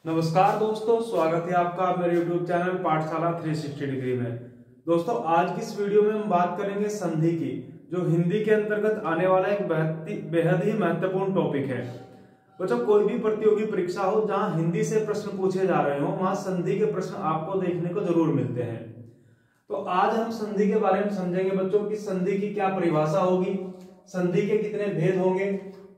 नमस्कार दोस्तों, स्वागत है आपका मेरे YouTube चैनल पाठशाला 360 डिग्री में। दोस्तों, आज की इस वीडियो में हम बात करेंगे संधि की, जो हिंदी के अंतर्गत आने वाला एक बेहद ही महत्वपूर्ण टॉपिक है। बच्चों, कोई भी प्रतियोगी परीक्षा हो जहां हिंदी से प्रश्न पूछे जा रहे हो, वहां संधि के प्रश्न आपको देखने को जरूर मिलते हैं। तो आज हम संधि के बारे में समझेंगे बच्चों की संधि की क्या परिभाषा होगी, संधि के कितने भेद होंगे,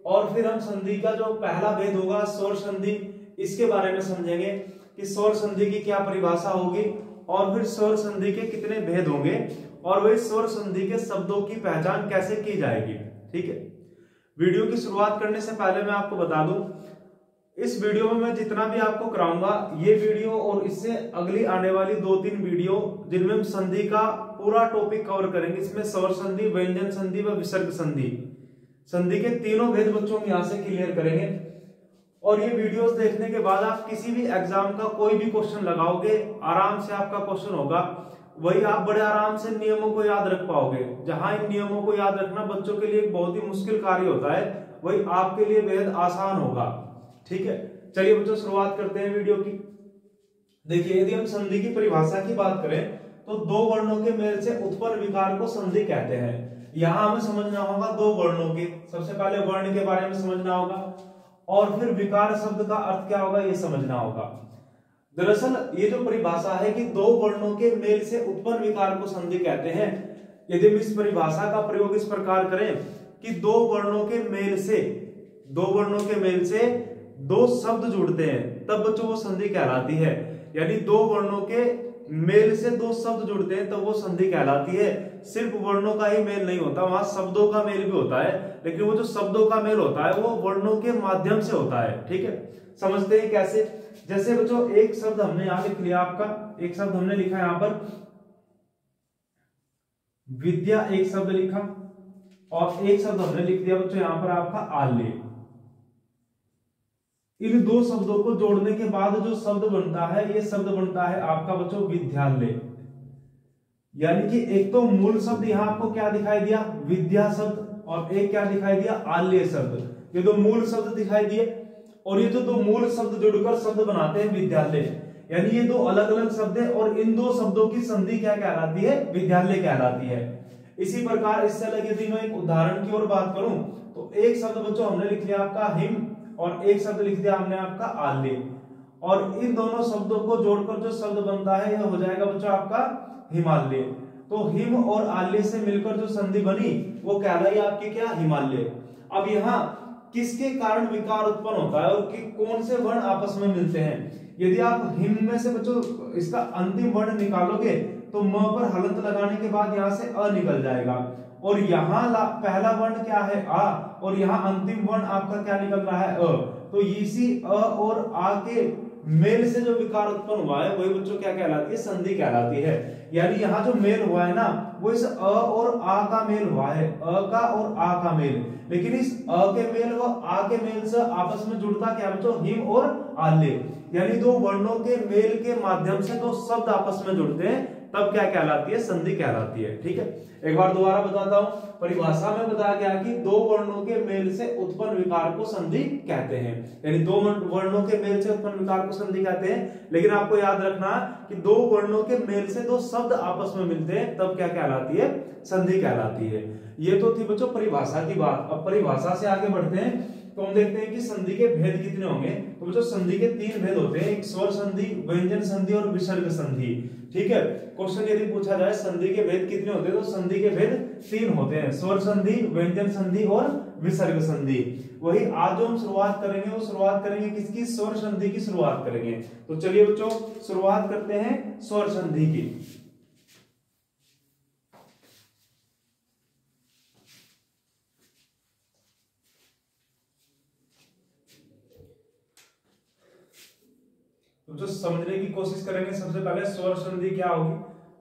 और फिर हम संधि का जो पहला भेद होगा स्वर संधि, इसके बारे में समझेंगे कि स्वर संधि की क्या परिभाषा होगी और फिर स्वर संधि के कितने भेद होंगे और वही स्वर संधि के शब्दों की पहचान कैसे की जाएगी। ठीक है, वीडियो की शुरुआत करने से पहले मैं आपको बता दूं, इस वीडियो में मैं जितना भी आपको कराऊंगा, ये वीडियो और इससे अगली आने वाली 2-3 वीडियो जिनमें हम संधि का पूरा टॉपिक कवर करेंगे, इसमें स्वर संधि, व्यंजन संधि व विसर्ग संधि, संधि के तीनों भेद बच्चों हम यहां से क्लियर करेंगे। और ये वीडियोस देखने के बाद आप किसी भी एग्जाम का कोई भी क्वेश्चन लगाओगे, आराम से आपका क्वेश्चन होगा, वही आप बड़े आराम से नियमों को याद रख पाओगे। जहां इन नियमों को याद रखना बच्चों के लिए एक बहुत ही मुश्किल कार्य होता है, वही आपके लिए बेहद आसान होगा। ठीक है, चलिए बच्चों शुरुआत करते हैं वीडियो की। देखिए, यदि हम संधि की परिभाषा की बात करें तो दो वर्णों के मेल से उत्पन्न विकार को संधि कहते हैं। यहां हमें समझना होगा दो वर्णों के, सबसे पहले वर्ण के बारे में समझना होगा और फिर विकार शब्द का अर्थ क्या होगा ये समझना होगा। दरअसल ये जो परिभाषा है कि दो वर्णों के मेल से उत्पन्न विकार को संधि कहते हैं। यदि हम इस परिभाषा का प्रयोग इस प्रकार करें कि दो वर्णों के मेल से दो शब्द जुड़ते हैं, तब बच्चों वो संधि कहलाती है। यानी दो वर्णों के मेल से दो शब्द जुड़ते हैं तब वो संधि कहलाती है। सिर्फ वर्णों का ही मेल नहीं होता, वहां शब्दों का मेल भी होता है, लेकिन वो जो शब्दों का मेल होता है वो वर्णों के माध्यम से होता है। ठीक है, समझते हैं कैसे। जैसे बच्चों एक शब्द हमने यहां लिख लिया, आपका एक शब्द हमने लिखा यहां पर विद्या, एक शब्द लिखा, और एक शब्द हमने लिख दिया बच्चों यहां पर आपका आल्य। इन दो शब्दों को जोड़ने के बाद जो शब्द बनता है, ये शब्द बनता है आपका बच्चों विद्यालय। यानी कि एक तो मूल शब्द यहां आपको क्या दिखाई दिया, विद्या शब्द, और एक क्या दिखाई दिया, आल्य शब्द। ये दो मूल शब्द दिखाई दिए, और ये जो दो मूल शब्द जुड़कर शब्द बनाते हैं विद्यालय। यानी ये दो अलग अलग शब्द है और इन दो शब्दों की संधि क्या कहलाती है, विद्यालय कहलाती है। इसी प्रकार इससे अलग यदि मैं एक उदाहरण की ओर बात करूं तो एक शब्द बच्चों हमने लिख लिया आपका हिम, और एक शब्द लिख दिया हमने आपका आल्य, और इन दोनों शब्दों को जोड़कर जो शब्द बनता है यह हो जाएगा बच्चों आपका हिमालय। तो हिम और आल्य से मिलकर जो संधि बनी वो कहलाई आपकी क्या, हिमालय। अब यहाँ किसके कारण विकार उत्पन्न होता है और कि कौन से वर्ण आपस में मिलते हैं। यदि आप हिम में से बच्चों इसका अंतिम वर्ण निकालोगे तो म पर हलंत लगाने के बाद यहाँ से अ निकल जाएगा, और यहाँ पहला वर्ण क्या है, आ, और यहाँ अंतिम वर्ण आपका क्या निकल रहा है, अ। तो इसी अ और आ के मेल से जो विकार उत्पन्न हुआ है वही बच्चों क्या कहलाती है, संधि कहलाती है। यानी यहाँ जो मेल हुआ है ना, वो इस अ और आ का मेल हुआ है, अ का और आ का मेल। लेकिन इस अ के मेल व आ के मेल से आपस में जुड़ता क्या बच्चों, हिम और आल्य। यानी दो वर्णों के मेल के माध्यम से दो शब्द आपस में जुड़ते हैं, तब क्या कहलाती है, संधि कहलाती है। ठीक है, एक बार दोबारा बताता हूं। परिभाषा में बताया गया कि दो वर्णों के मेल से उत्पन्न विकार को संधि कहते हैं। यानी दो वर्णों के मेल से उत्पन्न विकार को संधि कहते हैं, लेकिन आपको याद रखना कि दो वर्णों के मेल से दो शब्द आपस में मिलते हैं तब क्या कहलाती है, संधि कहलाती है। ये तो थी बच्चों परिभाषा की बात। अब परिभाषा से आगे बढ़ते हैं तो हम देखते हैं कि संधि के भेद कितने होंगे। तो बच्चों संधि के 3 भेद होते हैं, एक स्वर संधि, व्यंजन संधि और विसर्ग संधि। ठीक है, क्वेश्चन यदि पूछा जाए संधि के भेद कितने होते हैं तो संधि के भेद 3 होते हैं, स्वर संधि, व्यंजन संधि और विसर्ग संधि। वही आज जो हम शुरुआत करेंगे वो शुरुआत करेंगे किसकी, स्वर संधि की शुरुआत करेंगे। तो चलिए बच्चों शुरुआत करते हैं स्वर संधि की। तो जो समझने की कोशिश करेंगे, सबसे पहले स्वर संधि क्या होगी,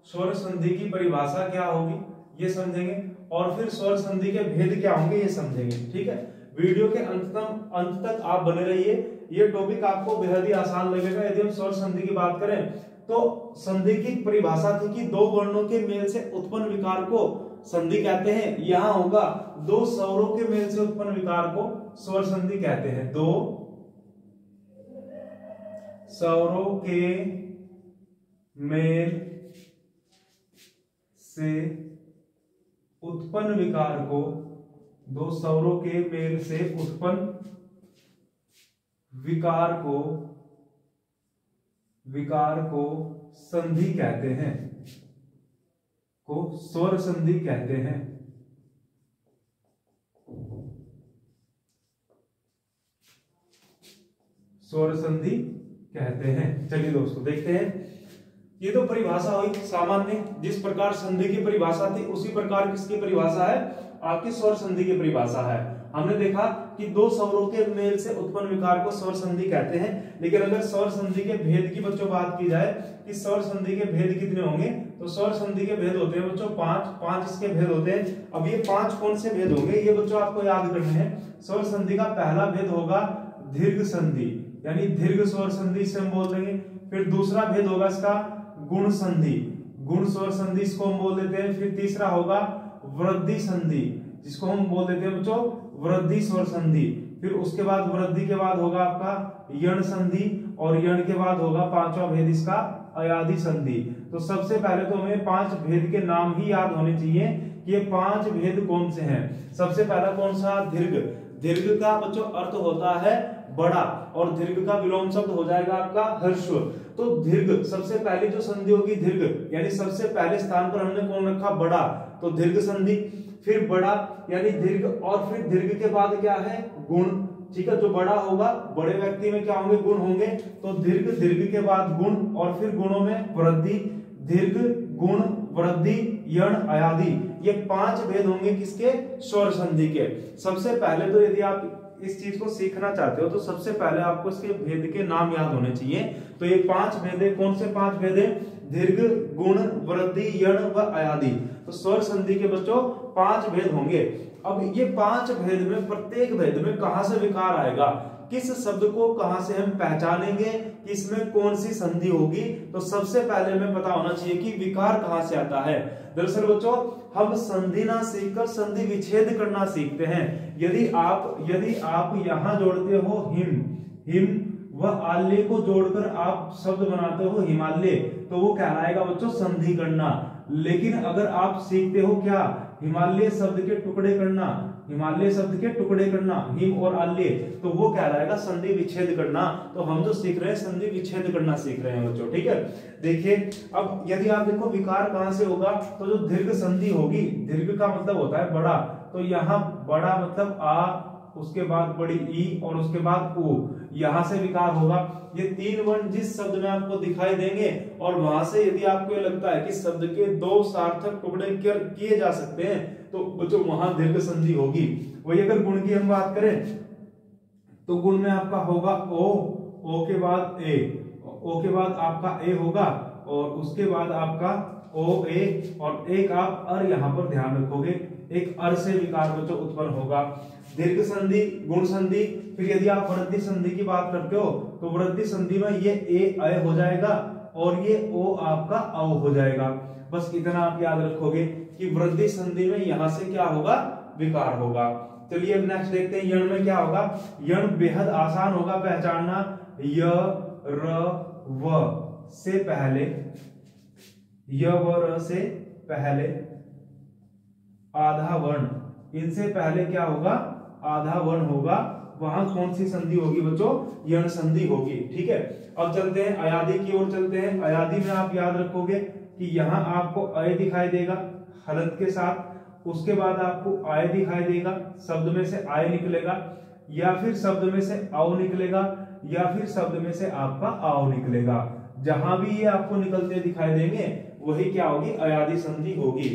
स्वर संधि की परिभाषा क्या होगी ये समझेंगे, और फिर स्वर संधि के भेद क्या होंगे ये समझेंगे। ठीक है, वीडियो के अंत तक आप बने रहिए, ये टॉपिक आपको बेहद ही आसान लगेगा। यदि हम स्वर संधि की बात करें तो संधि की परिभाषा थी कि दो वर्णों के मेल से उत्पन्न विकार को संधि कहते हैं। यहां होगा दो स्वरों के मेल से उत्पन्न विकार को स्वर संधि कहते हैं। दो स्वरों के मेल से उत्पन्न विकार को, दो स्वरों के मेल से उत्पन्न विकार को संधि कहते हैं, को स्वर संधि कहते हैं। स्वर संधि कहते हैं। चलिए दोस्तों देखते हैं, ये तो परिभाषा हुई सामान्य, जिस प्रकार संधि की परिभाषा थी उसी प्रकार किसकी परिभाषा है, आपकी स्वर संधि की परिभाषा है। हमने देखा कि दो स्वरों के मेल से उत्पन्न विकार को स्वर संधि कहते हैं। लेकिन अगर स्वर संधि के भेद की बच्चों बात की जाए कि स्वर संधि के भेद कितने होंगे, तो स्वर संधि के भेद होते हैं बच्चों पांच इसके भेद होते हैं। अब ये 5 कौन से भेद होंगे, ये बच्चों आपको याद करने हैं। स्वर संधि का पहला भेद होगा दीर्घ संधि, यानी दीर्घ स्वर संधि इसे हम बोल देंगे। फिर दूसरा भेद होगा इसका गुण संधि, गुण स्वर संधि इसको हम बोल देते हैं। फिर तीसरा होगा वृद्धि संधि, जिसको हम बोल देते हैं बच्चों वृद्धि स्वर संधि। फिर उसके बाद वृद्धि के बाद होगा आपका यण संधि, और यण के बाद होगा 5वां भेद इसका अयादि संधि। तो सबसे पहले तो हमें 5 भेद के नाम ही याद होने चाहिए कि ये 5 भेद कौन से हैं। सबसे पहला कौन सा, दीर्घ। दीर्घ का बच्चों अर्थ होता है बड़ा, और दीर्घ का विलोम शब्द हो जाएगा आपका ह्रस्व। तो दीर्घ सबसे पहली जो संधि होगी दीर्घ, यानी सबसे पहले स्थान पर हमने कौन रखा, बड़ा, तो दीर्घ संधि। फिर बड़ा यानी दीर्घ, और फिर दीर्घ के बाद क्या है, गुण। ठीक है, जो बड़ा होगा, बड़े व्यक्ति में क्या होंगे, गुण होंगे। तो दीर्घ, दीर्घ के बाद गुण, और फिर गुणों में वृद्धि। दीर्घ, गुण, वृद्धि, यण, अयादि, ये 5 भेद होंगे किसके, स्वर संधि के। सबसे पहले तो यदि आप इस चीज को सीखना चाहते हो तो सबसे पहले आपको इसके भेद के नाम याद होने चाहिए। तो ये 5 भेद है, कौन से 5 भेद है, दीर्घ, गुण, वृद्धि, यण व अयादि। तो स्वर संधि के बच्चों 5 भेद होंगे। अब ये 5 भेद में प्रत्येक भेद में कहां से विकार आएगा, किस शब्द को कहां से हम पहचानेंगे कि इसमें कौन सी संधि होगी, तो सबसे पहले हमें पता होना चाहिए कि विकार कहां से आता है। दरअसल बच्चों हम संधि ना सीखकर संधि विच्छेद करना सीखते हैं। यदि आप यहां जोड़ते हो हिम व आल्य को जोड़कर आप शब्द बनाते हो हिमालय, तो वो कहलाएगा बच्चों संधि करना। लेकिन अगर आप सीखते हो क्या, हिमालय शब्द के टुकड़े करना, हिमालय शब्द के टुकड़े करना, हिम और आल्य, तो वो कहलाएगा संधि विच्छेद करना। तो हम जो सीख रहे हैं संधि विच्छेद करना सीख रहे हैं बच्चों। ठीक है, देखिए अब यदि आप देखो विकार कहां से होगा, तो जो दीर्घ संधि होगी, दीर्घ का मतलब होता है बड़ा, तो यहाँ बड़ा मतलब आ, उसके बाद बड़ी ई, और उसके बाद ऊ, यहां से विकार होगा। ये 3 वर्ण जिस शब्द में आपको दिखाई देंगे, और वहां से यदि आपको ये लगता है कि शब्द के 2 सार्थक टुकड़े किए जा सकते हैं, तो बच्चों वहां दीर्घ संधि होगी। वही अगर गुण की हम बात करें तो गुण में आपका होगा ओ के बाद ए, ओ के बाद आपका ए होगा, और उसके बाद आपका ओ ए, और एक आप अर यहां पर ध्यान रखोगे, एक अर से विकार बच्चों उत्पन्न होगा। दीर्घ संधि, गुण संधि। फिर यदि आप वृद्धि संधि की बात करते हो तो वृद्धि संधि में ये ए अय हो जाएगा, और ये ओ आपका औ हो जाएगा। बस इतना आप याद रखोगे कि वृद्धि संधि में यहां से क्या होगा, विकार होगा। चलिए अब नेक्स्ट देखते हैं, यण में क्या होगा। यण बेहद आसान होगा पहचानना। य र व से पहले, य व र से पहले आधा वर्ण, इनसे पहले क्या होगा, आधा वर्ण होगा, वहां कौन सी संधि होगी बच्चों, यण संधि होगी। ठीक है, अब चलते हैं अयादि की ओर चलते हैं। अयादि में आप याद रखोगे कि यहाँ आपको अय दिखाई देगा हलंत के साथ, उसके बाद आपको आय दिखाई देगा, शब्द में से आय निकलेगा, या फिर शब्द में से औ निकलेगा, या फिर शब्द में से आपका आओ निकलेगा। जहां भी ये आपको निकलते दिखाई देंगे वही क्या होगी, अयादि संधि होगी।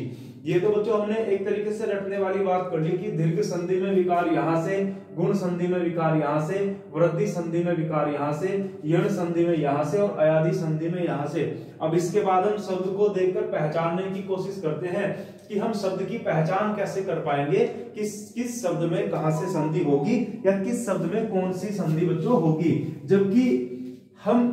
ये तो बच्चों हमने एक तरीके से रटने वाली बात कर ली कि दीर्घ संधि में विकार यहां से, गुण संधि में विकार यहां से, वृद्धि संधि में विकार यहां से, यण संधि में यहां से, और अयादि संधि में यहां से। अब इसके बाद हम शब्द को देखकर पहचानने की कोशिश करते हैं कि हम शब्द की पहचान कैसे कर पाएंगे, किस शब्द में कहां से संधि होगी, या किस शब्द में कौन सी संधि बच्चों होगी। जबकि हम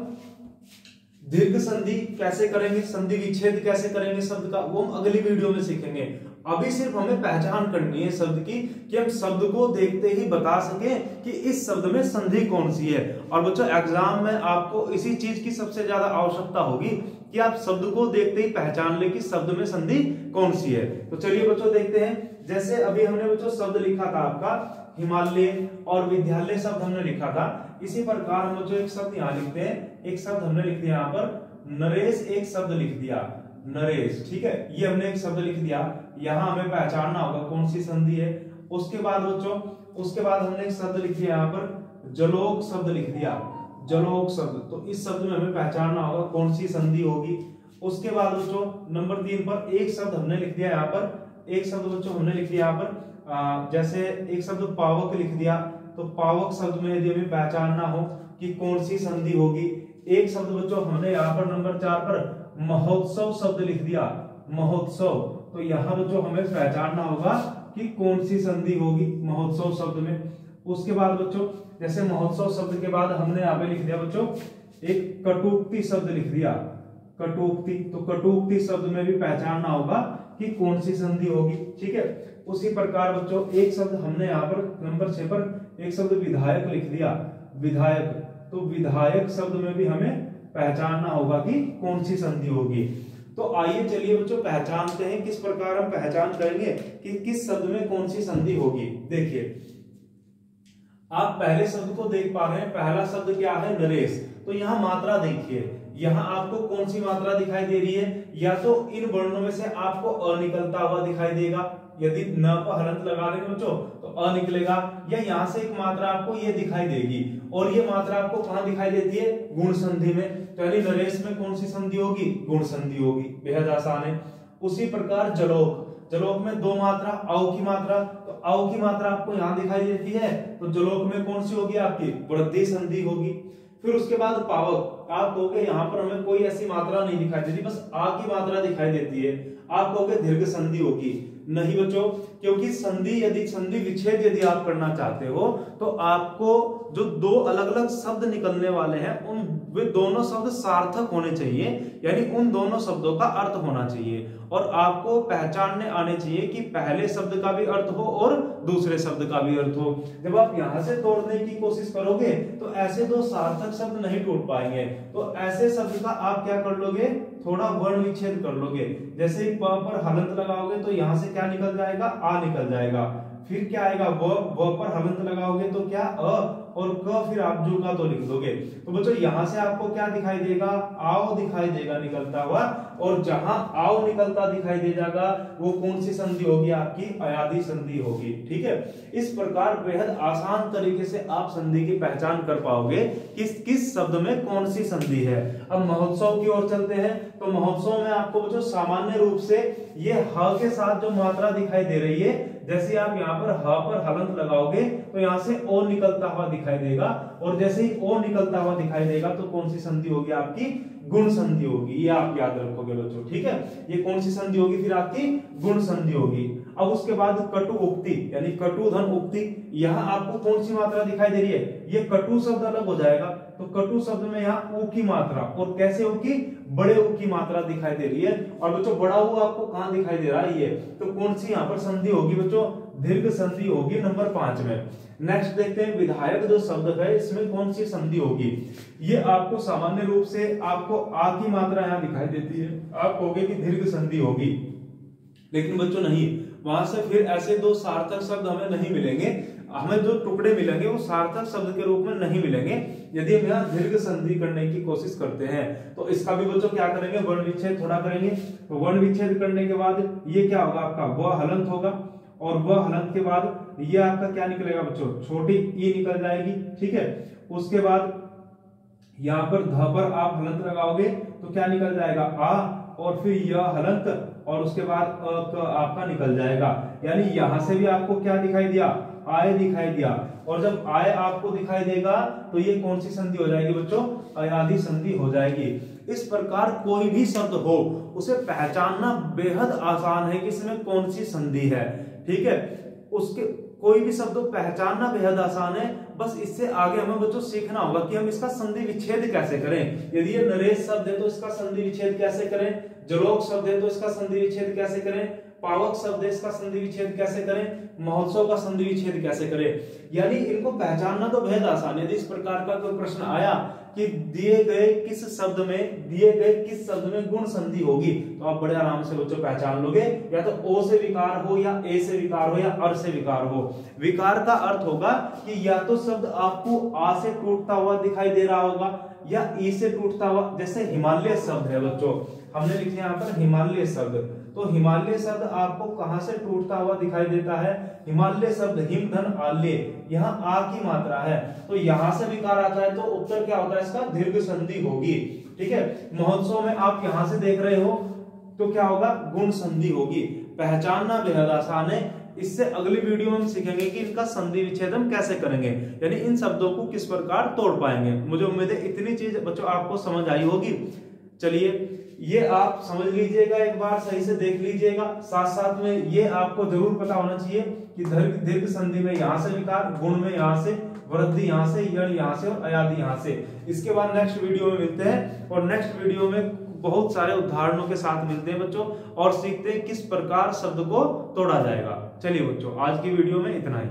दीर्घ संधि कैसे करेंगे, संधि विच्छेद कैसे करेंगे शब्द का, वो हम अगली वीडियो में सीखेंगे। अभी सिर्फ हमें पहचान करनी है शब्द की, कि हम शब्द को देखते ही बता सकें कि इस शब्द में संधि कौन सी है। और बच्चों एग्जाम में आपको इसी चीज की सबसे ज्यादा आवश्यकता होगी कि आप शब्द को देखते ही पहचान ले कि शब्द में संधि कौन सी है। तो चलिए बच्चों देखते हैं, जैसे अभी हमने बच्चों शब्द लिखा था आपका हिमालय और विद्यालय शब्द हमने लिखा था, इसी प्रकार हम बच्चों एक शब्द यहाँ लिखते हैं। एक शब्द हमने लिख दिया यहाँ पर नरेश, एक शब्द लिख दिया नरेश, ठीक है, ये हमने एक शब्द लिख दिया। यहाँ हमें पहचानना होगा कौन सी संधि है। उसके बाद बच्चों उसके बाद हमने एक शब्द लिख दिया यहाँ पर जलोक शब्द लिख दिया, जलोक शब्द। तो इस शब्द में हमें पहचानना होगा कौन सी संधि होगी। उसके बाद बच्चों नंबर 3 पर एक शब्द हमने लिख दिया यहाँ पर, एक शब्द बच्चों हमने लिख दिया यहाँ पर, जैसे एक शब्द पावक लिख दिया। तो पावक शब्द में यदि हमें पहचानना हो कि कौन सी संधि होगी। एक शब्द बच्चों हमने यहाँ पर नंबर 4 पर महोत्सव शब्द लिख दिया, महोत्सव। तो यहाँ बच्चों हमें पहचानना होगा कि कौन सी संधि होगी महोत्सव शब्द में। उसके बाद बच्चों जैसे महोत्सव शब्द के बाद हमने यहाँ पे लिख दिया बच्चों एक कटुक्ति शब्द लिख दिया, कटुक्ति। तो कटुक्ति शब्द में भी पहचानना होगा कि कौन सी संधि होगी, ठीक है। उसी प्रकार बच्चों एक शब्द हमने यहाँ पर नंबर 6 पर एक शब्द विधायक लिख दिया, विधायक। तो विधायक शब्द में भी हमें पहचानना होगा कि कौन सी संधि होगी। तो आइए चलिए बच्चों पहचानते हैं किस प्रकार हम पहचान करेंगे कि किस शब्द में कौन सी संधि होगी। देखिए आप पहले शब्द को देख पा रहे हैं, पहला शब्द क्या है नरेश। तो यहाँ मात्रा देखिए, यहाँ आपको कौन सी मात्रा दिखाई दे रही है, या तो इन वर्णों में से आपको अ निकलता हुआ दिखाई देगा, यदि न पर हलंत लगा देंगे बच्चों तो अ निकलेगा, या यहाँ से एक मात्रा आपको ये दिखाई देगी। और ये मात्रा आपको कहाँ दिखाई देती है, गुण संधि में। तो यानी नरेश में कौन सी संधि होगी, गुण संधि होगी, बेहद आसान है। उसी प्रकार जलोक, जलोक में दो मात्रा औ की मात्रा, तो औ की मात्रा आपको यहाँ दिखाई देती है, तो जलोक में कौन सी होगी आपकी वृद्धि संधि होगी। फिर उसके बाद पावक, आप कहोगे यहाँ पर हमें कोई ऐसी मात्रा नहीं दिखाई देती, बस आ की मात्रा दिखाई देती है, आप कहोगे दीर्घ संधि होगी। नहीं बच्चों, क्योंकि संधि यदि संधि विच्छेद यदि आप करना चाहते हो तो आपको जो दो अलग अलग शब्द निकलने वाले हैं उन वे दोनों शब्द सार्थक होने चाहिए, यानी उन दोनों शब्दों का अर्थ होना चाहिए। और आपको पहचानने आने चाहिए कि पहले शब्द का भी अर्थ हो और दूसरे शब्द का भी अर्थ हो। जब आप यहां से तोड़ने की कोशिश करोगे तो ऐसे दो सार्थक शब्द नहीं टूट पाएंगे। तो ऐसे शब्द का आप क्या कर लोगे, थोड़ा वर्ण विच्छेद कर लोगे। जैसे प पर हलंत लगाओगे तो यहां से क्या निकल जाएगा, आ निकल जाएगा। फिर क्या आएगा, व पर हलंत लगाओगे तो क्या अ, और क फिर आप जो का तो लिख दोगे। तो बच्चों यहां से आपको क्या दिखाई देगा, आओ दिखाई देगा निकलता हुआ, और जहां आओ निकलता दिखाई दे जाएगा वो कौन सी संधि होगी, आपकी अयादि संधि होगी। ठीक है, इस प्रकार बेहद आसान तरीके से आप संधि की पहचान कर पाओगे कि किस शब्द में कौन सी संधि है। अब महोत्सव की ओर चलते हैं। तो महोत्सव में आपको बच्चों सामान्य रूप से ये ह के साथ जो मात्रा दिखाई दे रही है, जैसे आप यहाँ पर ह पर हलंत लगाओगे तो यहाँ से ओ निकलता हुआ दिखाई देगा, और जैसे ही ओ निकलता हुआ दिखाई देगा तो कौन सी संधि होगी, आपकी गुण संधि होगी। ये आप याद रखोगे बच्चों, ठीक है। ये कौन सी संधि होगी, फिर आपकी गुण संधि होगी। अब उसके बाद कटु उक्ति यानी कटुधन उक्ति, यहाँ आपको कौन सी मात्रा दिखाई दे रही है, ये कटु शब्द अलग हो जाएगा। तो कटु शब्द में यहाँ ऊ की मात्रा, और कैसे ऊ की, बड़े ऊ की मात्रा दिखाई दे रही है। और बच्चों बड़ा ऊ आपको कहाँ दिखाई दे रहा है, ये तो कौन सी यहाँ पर संधि होगी बच्चों, दीर्घ संधि होगी नंबर 5 में। नेक्स्ट देखते हैं विधायक जो शब्द है इसमें कौन सी संधि होगी। ये आपको सामान्य रूप से आपको आ की मात्रा यहाँ दिखाई देती है, आप कहोगे कि दीर्घ संधि होगी, लेकिन बच्चों नहीं, वहां से फिर ऐसे दो सार्थक शब्द हमें नहीं मिलेंगे। हमें जो टुकड़े मिलेंगे वो सार्थक शब्द के रूप में नहीं मिलेंगे यदि हम यहाँ दीर्घ संधि करने की कोशिश करते हैं। तो इसका भी बच्चों क्या करेंगे, वर्ण विच्छेद थोड़ा करेंगे। तो वर्ण विच्छेद करने के बाद ये क्या होगा, आपका व हलंत होगा, और वह हलंत के बाद ये आपका क्या निकलेगा बच्चों, छोटी ई निकल जाएगी। ठीक है, उसके बाद यहाँ पर ध पर आप हलंत लगाओगे तो क्या निकल जाएगा, आ, और फिर यह हलंत, और उसके बाद आपका निकल जाएगा। यानी यहां से भी आपको क्या दिखाई दिया, आय दिखाई दिया, और जब आय आपको दिखाई देगा तो ये कौन सी संधि हो जाएगी बच्चों, अयादि संधि हो जाएगी। इस प्रकार कोई भी शब्द हो उसे पहचानना बेहद आसान है कि इसमें कौन सी संधि है। ठीक है, उसके कोई भी शब्द पहचानना बेहद आसान है, बस इससे आगे हमें बच्चों सीखना होगा कि हम इसका संधि विच्छेद कैसे करें। यदि ये नरेश शब्द है तो इसका संधि विच्छेद कैसे करें, जलोक शब्द है तो इसका संधि विच्छेद कैसे करें, पावक शब्द इसका संधि विच्छेद कैसे करें, महोत्सव का संधि विच्छेद कैसे करें। यानी इनको पहचानना तो बेहद आसान है। यदि इस प्रकार का कोई प्रश्न आया कि दिए गए किस शब्द में गुण संधि होगी, तो आप बड़े आराम से बच्चों पहचान लोगे। या तो ओ से विकार हो, या ए से विकार हो, या अर से विकार हो। विकार का अर्थ होगा कि या तो शब्द आपको आ से टूटता हुआ दिखाई दे रहा होगा, या ई से टूटता हुआ। जैसे हिमालय शब्द है बच्चों, हमने लिखे यहाँ पर हिमालय शब्द, तो हिमालय शब्द आपको कहां से टूटता हुआ दिखाई देता है, हिमालय शब्द हिम धन आल्य, यहाँ आ की मात्रा है, तो यहां से विकार आता है, तो उत्तर क्या होता है इसका, दीर्घ संधि होगी। ठीक है, महोत्सव में आप यहां से देख रहे हो तो क्या होगा, गुण संधि होगी। पहचानना बेहद आसान है। इससे अगली वीडियो में हम सीखेंगे कि इनका संधि विच्छेद हम कैसे करेंगे, यानी इन शब्दों को किस प्रकार तोड़ पाएंगे। मुझे उम्मीद है इतनी चीज बच्चों आपको समझ आई होगी। चलिए ये आप समझ लीजिएगा, एक बार सही से देख लीजिएगा। साथ साथ में ये आपको जरूर पता होना चाहिए कि दीर्घ संधि में यहाँ से विकार, गुण में यहाँ से, वृद्धि यहाँ से, यण यहाँ से और अयादि यहाँ से। इसके बाद नेक्स्ट वीडियो में मिलते हैं, और नेक्स्ट वीडियो में बहुत सारे उदाहरणों के साथ मिलते हैं बच्चों, और सीखते हैं किस प्रकार शब्द को तोड़ा जाएगा। चलिए बच्चों, आज की वीडियो में इतना ही।